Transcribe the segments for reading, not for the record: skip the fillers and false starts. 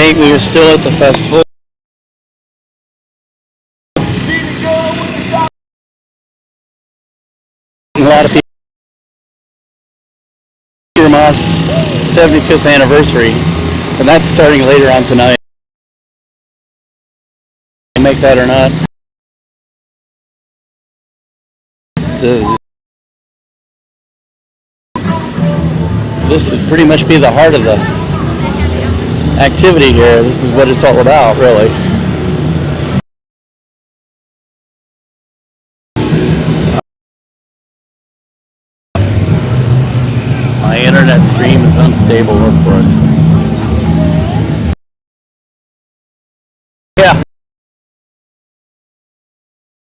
We were still at the festival. A lot of people. Moss 75th anniversary, and that's starting later on tonight. Make that or not. This would pretty much be the heart of the activity here. This is what it's all about, really. My internet stream is unstable, of course. Yeah.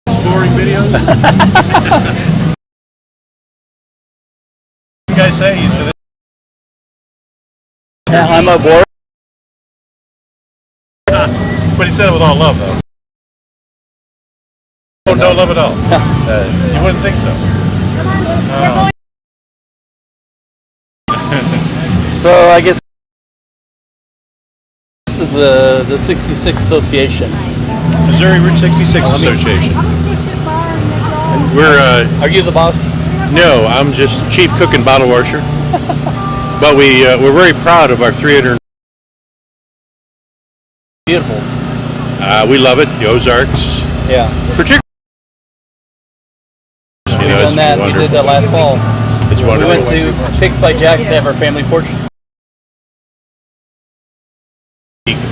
Scoring videos? You guys say you said it. Yeah, I'm aboard. But he said it with all love, though. Oh, no love at all. You wouldn't think so. So I guess this is the 66 Association. Missouri Route 66 Association. We're Are you the boss? no, I'm just chief cook and bottle washer. But we're very proud of our 300. Beautiful. We love it, the Ozarks. Yeah. Particularly, We've done that. wonderful. We did that last fall. It's We wonderful. went to Picks by Jack's to have our family portraits.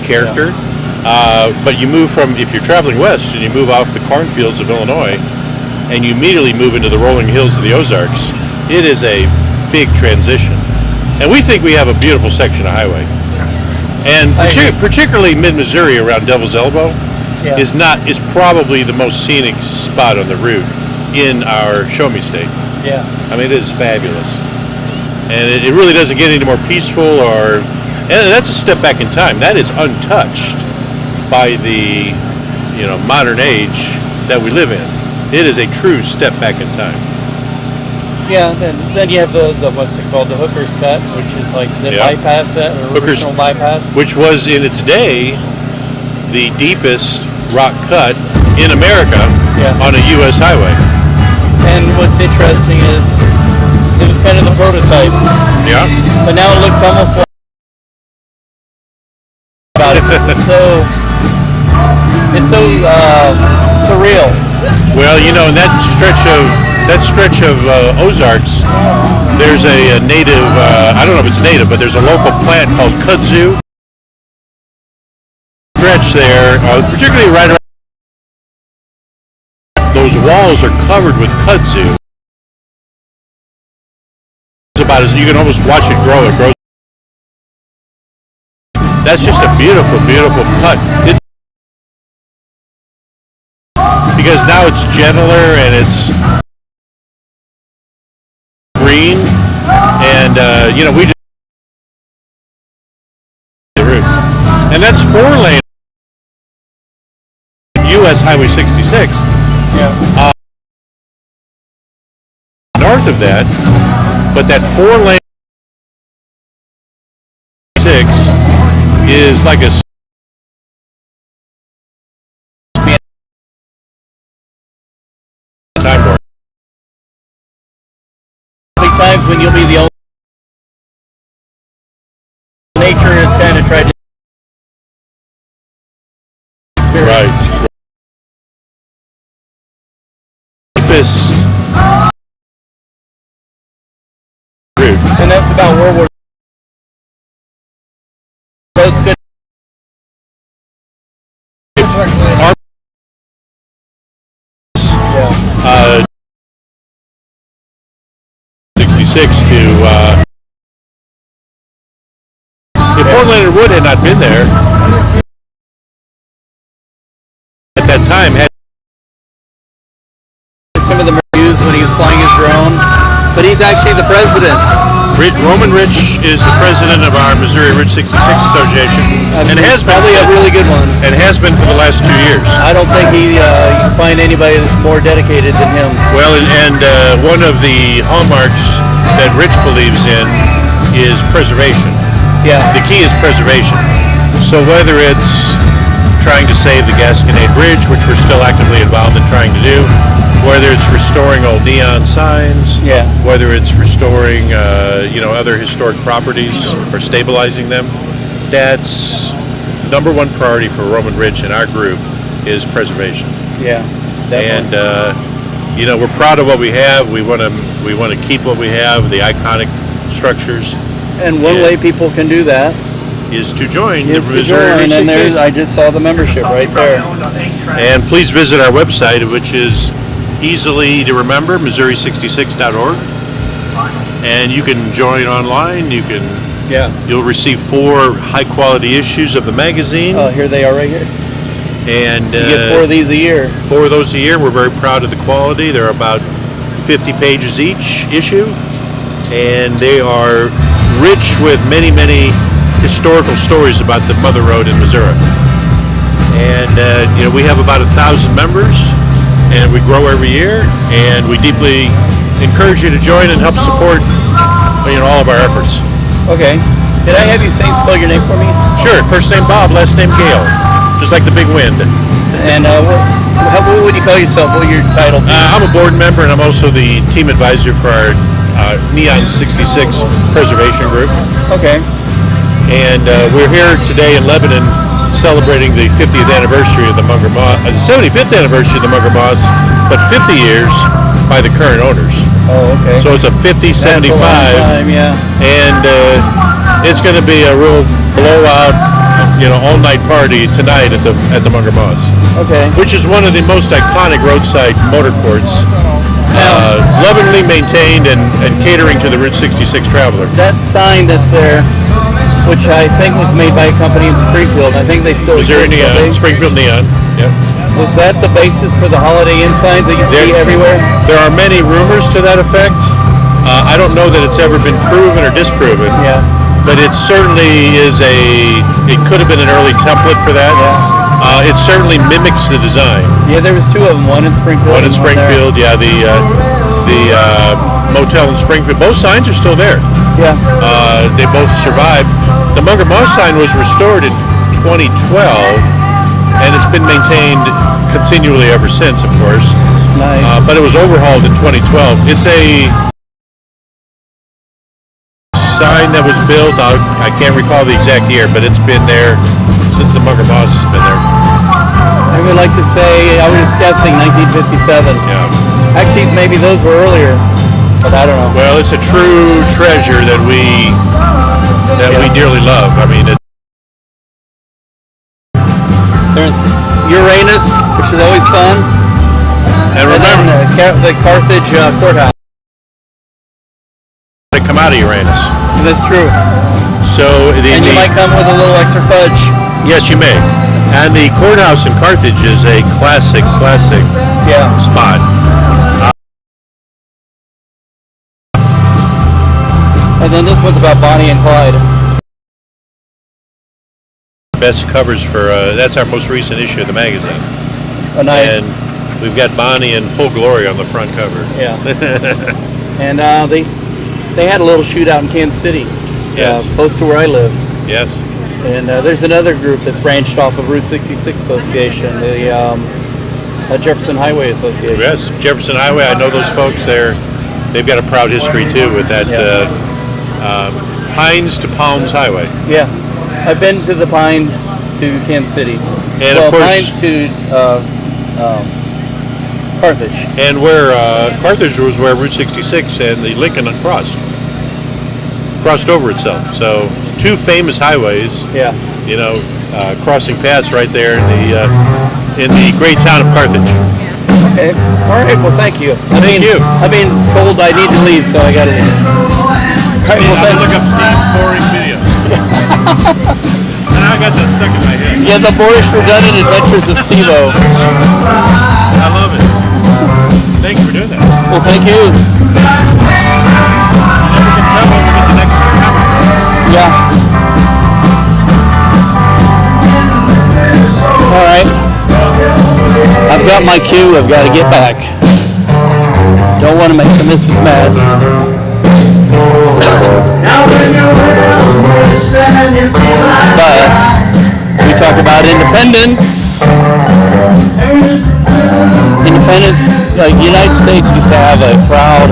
Character. But you move from, if you're traveling west and you move off the cornfields of Illinois and you immediately move into the rolling hills of the Ozarks, it is a big transition. And we think we have a beautiful section of highway. And particularly mid-Missouri around Devil's Elbow is probably the most scenic spot on the route in our Show Me State. Yeah. I mean, it is fabulous. And it really doesn't get any more peaceful and that's a step back in time. That is untouched by the, modern age that we live in. It is a true step back in time. Yeah, then you have the what's it called, the Hooker's Cut, which is like the bypass, that original bypass. Which was in its day the deepest rock cut in America on a U.S. highway. And what's interesting is it was kind of the prototype. Yeah. But now it looks almost like it's so surreal. Well, in that stretch of Ozarks, there's a native. I don't know if it's native, but there's a local plant called kudzu. Stretch there, particularly right around. Those walls are covered with kudzu. It's about as you can almost watch it grow. It grows. That's just a beautiful, beautiful cut. Because now it's gentler and it's green, and we just the route, and that's 4-lane U.S. Highway 66. Yeah. North of that, but that 4-lane 6 is like a time warp. Many times when you'll be the only nature has kind of tried to experience. Right. Deepest route. And that's about World War. So it's good. Yeah. 66 to if Fort Leonard Wood had not been there at that time, had some of the reviews when he was flying his drone, but he's actually the president. Roman Rich is the president of our Missouri Route 66 Association, and has probably a really good one, and has been for the last 2 years. I don't think you can find anybody that's more dedicated than him. Well, and one of the hallmarks that Rich believes in is preservation. Yeah. The key is preservation. So whether it's trying to save the Gasconade Bridge, which we're still actively involved in trying to do, whether it's restoring old neon signs, whether it's restoring other historic properties or stabilizing them, that's number one priority for Roman Ridge in our group is preservation. Yeah, definitely. And we're proud of what we have. We want to keep what we have, the iconic structures. And one way people can do that is to join the Missouri. And I just saw the membership right there. And please visit our website, which is easily to remember, Missouri66.org. And you can join online. You'll receive 4 high-quality issues of the magazine. Oh, here they are right here. And you get 4 of these a year. 4 of those a year. We're very proud of the quality. They're about 50 pages each issue, and they are rich with many, many historical stories about the Mother Road in Missouri. And we have about 1,000 members, and we grow every year. And we deeply encourage you to join and help support all of our efforts. Okay. Did I have you spell your name for me? Sure. First name Bob, last name Gale. Just like the big wind. And what would you call yourself? What would your title be? I'm a board member, and I'm also the team advisor for our Neon 66 Preservation Group. Okay. And we're here today in Lebanon celebrating the 50th anniversary of the Munger Moss, the 75th anniversary of the Munger Moss, but 50 years by the current owners. Oh, okay. So it's a 50-75. That's a long time, yeah. And it's going to be a real blowout, all-night party tonight at the Munger Moss. Okay. Which is one of the most iconic roadside motor courts, lovingly maintained and catering to the Route 66 traveler. That sign that's there, which I think was made by a company in Springfield. I think they still Missouri Neon, Springfield Neon. Yep. Was that the basis for the Holiday Inn signs that you see everywhere? There are many rumors to that effect. I don't know that it's ever been proven or disproven. Yeah. But it certainly is it could have been an early template for that. Yeah. It certainly mimics the design. Yeah, there was 2 of them. One in Springfield. One in Springfield. Yeah, the motel in Springfield. Both signs are still there. Yeah. They both survived. The Munger Moss sign was restored in 2012, and it's been maintained continually ever since, of course. Nice. But it was overhauled in 2012. It's a sign that was built, I can't recall the exact year, but it's been there since the Munger Moss has been there. I would like to say, I was guessing 1957. Yeah. Actually, maybe those were earlier, but I don't know. Well, it's a true treasure that we dearly love. I mean, there's Uranus, which is always fun. And remember, the Carthage courthouse. They come out of Uranus. That's true. So and you might come with a little extra fudge. Yes, you may. And the courthouse in Carthage is a classic spot. And then this one's about Bonnie and Clyde. Best covers for that's our most recent issue of the magazine. Oh, nice. And we've got Bonnie in full glory on the front cover. Yeah. And they had a little shootout in Kansas City. Yes. Close to where I live. Yes. And there's another group that's branched off of Route 66 Association, the Jefferson Highway Association. Yes, Jefferson Highway. I know those folks there. They've got a proud history too with that Pines to Palms Highway. Yeah, I've been to the Pines to Kansas City. And of course, Pines to Carthage. And where Carthage was where Route 66 and the Lincoln crossed over itself. So two famous highways. Yeah. You know, crossing paths right there in the great town of Carthage. Okay. All right. Well, thank you. Thank you. I've been told I need to leave, so I got to leave. All right, well, look up Steve's boring videos. And I got that stuck in my head. Yeah, the boorish redundant adventures of Steve-O. I love it. Thank you for doing that. Well, thank you. And we can tell when we get the next cover. Yeah. All right. I've got my cue. I've got to get back. Don't want to make the missus mad. But talk about independence. Independence, like the United States used to have a proud,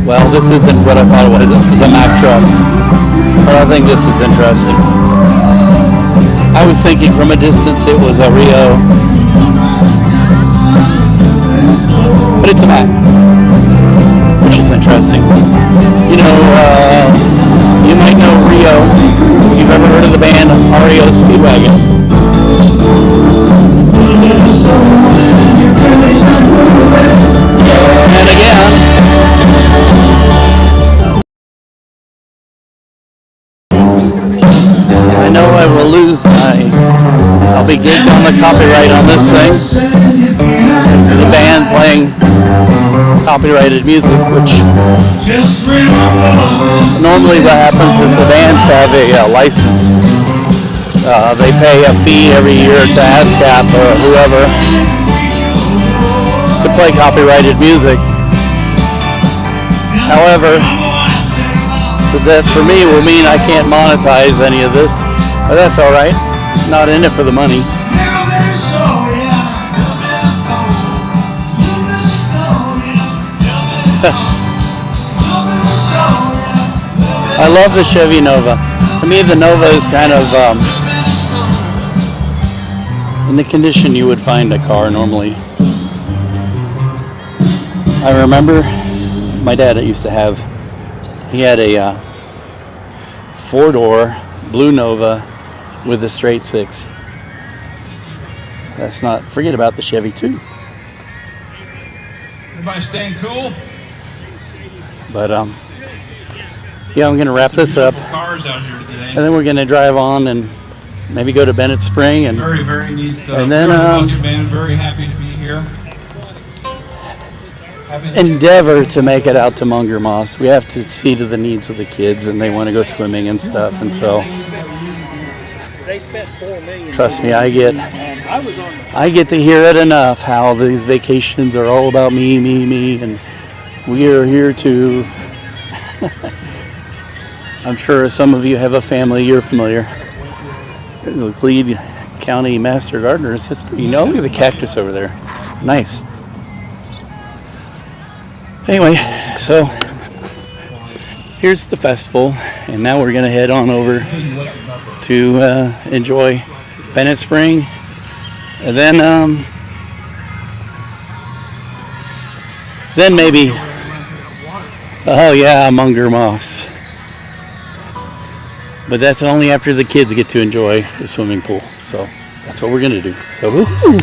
well, this isn't what I thought it was. This is a Mack truck. But I think this is interesting. I was thinking from a distance it was a Rio. But it's a Mack, which is interesting. You know, you might know Rio if you've ever heard of the band REO Speedwagon. And again, I know I will lose I'll be gigged on the copyright on this thing. This is the band playing copyrighted music, which normally what happens is the bands have a license. They pay a fee every year to ASCAP or whoever to play copyrighted music. However, that for me will mean I can't monetize any of this, but that's all right. Not in it for the money. I love the Chevy Nova. To me, the Nova is kind of in the condition you would find a car normally. I remember my dad used to have, he had a 4-door blue Nova with a straight 6. That's not, forget about the Chevy too. Everybody staying cool? But yeah, I'm gonna wrap this up, Cars out here today. and then we're gonna drive on and maybe go to Bennett Spring and Very, very neat stuff. And then, Bucket Band, very happy to be here. endeavor to make it out to Munger Moss. We have to see to the needs of the kids, and they want to go swimming and stuff, and so trust me, I get to hear it enough how these vacations are all about me, and we are here to. I'm sure some of you have a family, you're familiar. There's the Cleve County Master Gardeners. That's pretty, look at the cactus over there. Nice. Anyway, so here's the festival, and now we're gonna head on over to enjoy Bennett Spring, and then maybe, oh yeah, Munger Moss. But that's only after the kids get to enjoy the swimming pool. So that's what we're gonna do. So woohoo!